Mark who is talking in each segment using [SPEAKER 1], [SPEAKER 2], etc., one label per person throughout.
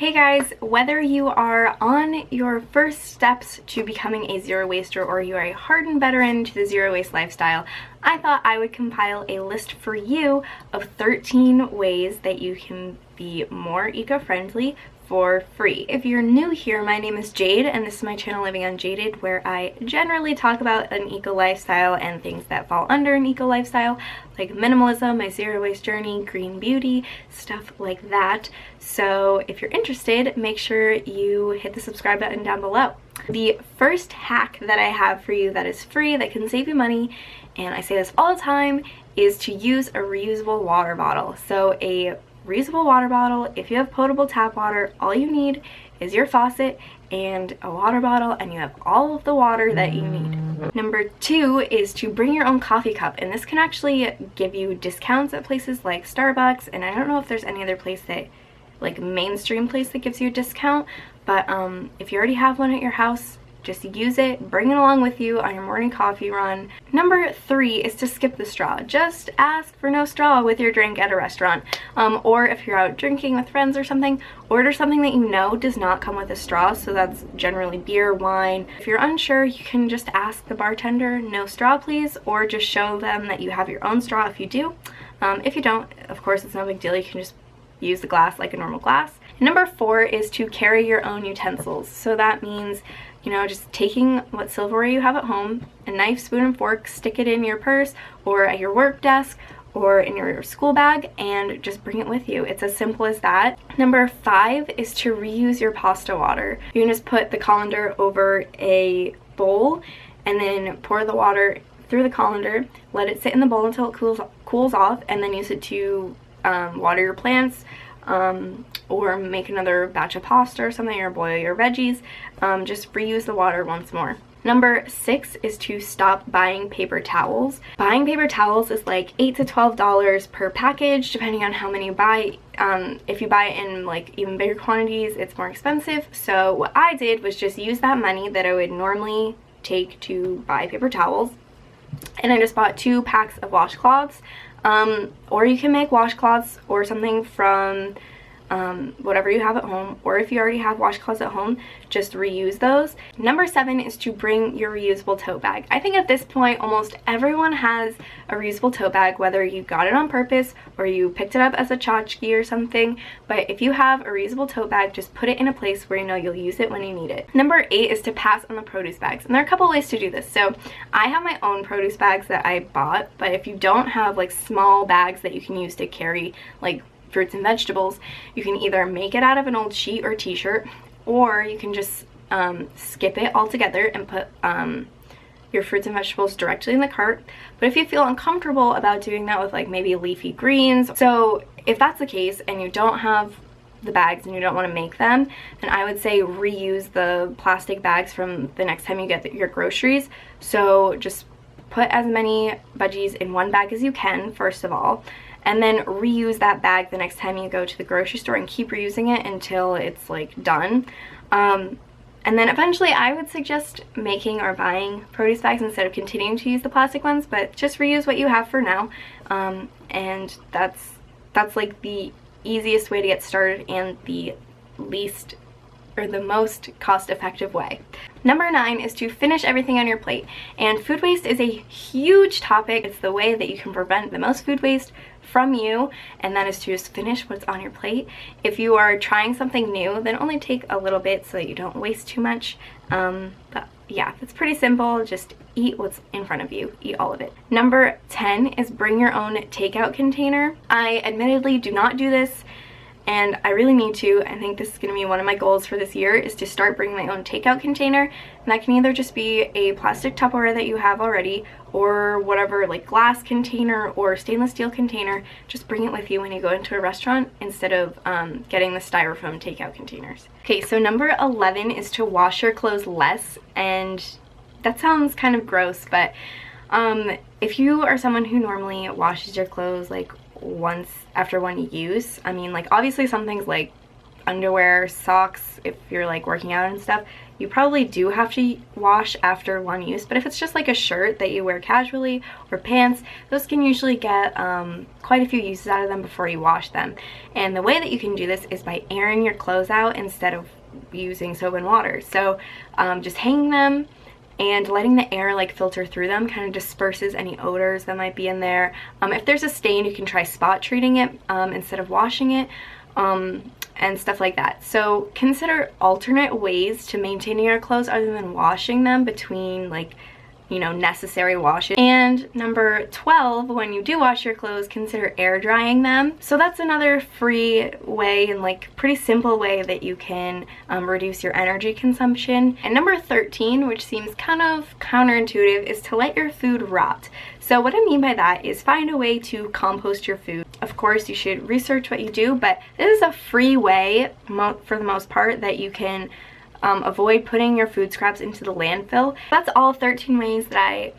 [SPEAKER 1] Hey guys, whether you are on your first steps to becoming a zero waster or you are a hardened veteran to the zero waste lifestyle, I thought I would compile a list for you of 13 ways that you can be more eco-friendly for free. If you're new here, my name is Jade and this is my channel Living Unjaded, where I generally talk about an eco lifestyle and things that fall under an eco lifestyle, like minimalism, my zero waste journey, green beauty, stuff like that. So if you're interested, make sure you hit the subscribe button down below. The first hack that I have for you that is free, that can save you money, and I say this all the time, is to use a reusable water bottle. So a reusable water bottle, if you have potable tap water, all you need is your faucet and a water bottle and you have all of the water that you need. Number 2 is to bring your own coffee cup, and this can actually give you discounts at places like Starbucks, and I don't know if there's any other place that, like mainstream place that gives you a discount, but if you already have one at your house, just use it, bring it along with you on your morning coffee run. Number 3 is to skip the straw. Just ask for no straw with your drink at a restaurant. Or if you're out drinking with friends or something, order something that you know does not come with a straw, so that's generally beer, wine. If you're unsure, you can just ask the bartender, no straw please, or just show them that you have your own straw if you do. If you don't, of course it's no big deal, you can just use the glass like a normal glass. And number 4 is to carry your own utensils. So that means, you know, just taking what silverware you have at home, a knife, spoon, and fork, stick it in your purse or at your work desk or in your school bag and just bring it with you. It's as simple as that. Number 5 is to reuse your pasta water. You can just put the colander over a bowl and then pour the water through the colander, let it sit in the bowl until it cools off, and then use it to water your plants, or make another batch of pasta or something, or boil your veggies. Just reuse the water once more. Number 6 is to stop buying paper towels. Buying paper towels is like $8 to $12 per package, depending on how many you buy. If you buy it in like even bigger quantities, it's more expensive. So what I did was just use that money that I would normally take to buy paper towels, and I just bought 2 packs of washcloths. Or you can make washcloths or something from whatever you have at home, or if you already have washcloths at home, just reuse those. Number 7 is to bring your reusable tote bag. I think at this point almost everyone has a reusable tote bag, whether you got it on purpose or you picked it up as a tchotchke or something, but if you have a reusable tote bag, just put it in a place where you know you'll use it when you need it. Number 8 is to pass on the produce bags, and there are a couple ways to do this. So I have my own produce bags that I bought, but if you don't have like small bags that you can use to carry like fruits and vegetables, you can either make it out of an old sheet or t-shirt, or you can just skip it altogether and put your fruits and vegetables directly in the cart. But if you feel uncomfortable about doing that with like maybe leafy greens, so if that's the case and you don't have the bags and you don't want to make them, then I would say reuse the plastic bags from the next time you get your groceries. So just put as many veggies in one bag as you can, first of all, and then reuse that bag the next time you go to the grocery store and keep reusing it until it's like done. And then eventually I would suggest making or buying produce bags instead of continuing to use the plastic ones, but just reuse what you have for now. And that's like the easiest way to get started and the least or the most cost-effective way. Number 9 is to finish everything on your plate. And food waste is a huge topic. It's the way that you can prevent the most food waste from you, and that is to just finish what's on your plate. If you are trying something new, then only take a little bit so that you don't waste too much. But yeah, it's pretty simple. Just eat what's in front of you. Eat all of it. Number 10 is bring your own takeout container. I admittedly do not do this, and I really need to. I think this is going to be one of my goals for this year, is to start bringing my own takeout container, and that can either just be a plastic Tupperware that you have already, or whatever, like glass container or stainless steel container. Just bring it with you when you go into a restaurant instead of getting the styrofoam takeout containers. Okay, so number 11 is to wash your clothes less, and that sounds kind of gross, but if you are someone who normally washes your clothes like once after one use, I mean, like obviously some things like underwear, socks, if you're like working out and stuff, you probably do have to wash after one use. But if it's just like a shirt that you wear casually, or pants, those can usually get quite a few uses out of them before you wash them. And the way that you can do this is by airing your clothes out instead of using soap and water. So just hanging them and letting the air like filter through them kind of disperses any odors that might be in there. If there's a stain, you can try spot treating it instead of washing it. And stuff like that. So consider alternate ways to maintaining your clothes other than washing them between, like, you know, necessary washes. And number 12, when you do wash your clothes, consider air drying them. So that's another free way and like pretty simple way that you can reduce your energy consumption. And number 13, which seems kind of counterintuitive, is to let your food rot. So what I mean by that is find a way to compost your food. Of course, you should research what you do, but this is a free way, for the most part, that you can avoid putting your food scraps into the landfill. That's all 13 ways that I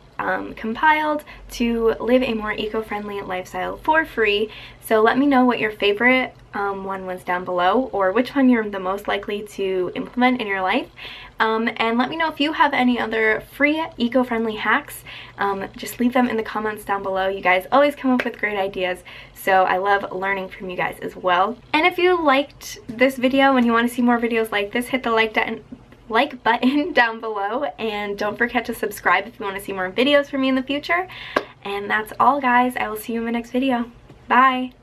[SPEAKER 1] compiled to live a more eco-friendly lifestyle for free. So let me know what your favorite one was down below, or which one you're the most likely to implement in your life. And let me know if you have any other free eco-friendly hacks. Just leave them in the comments down below. You guys always come up with great ideas, so I love learning from you guys as well. And if you liked this video and you want to see more videos like this, hit the like button down below, and don't forget to subscribe if you want to see more videos from me in the future. And that's all, guys. I will see you in my next video. Bye!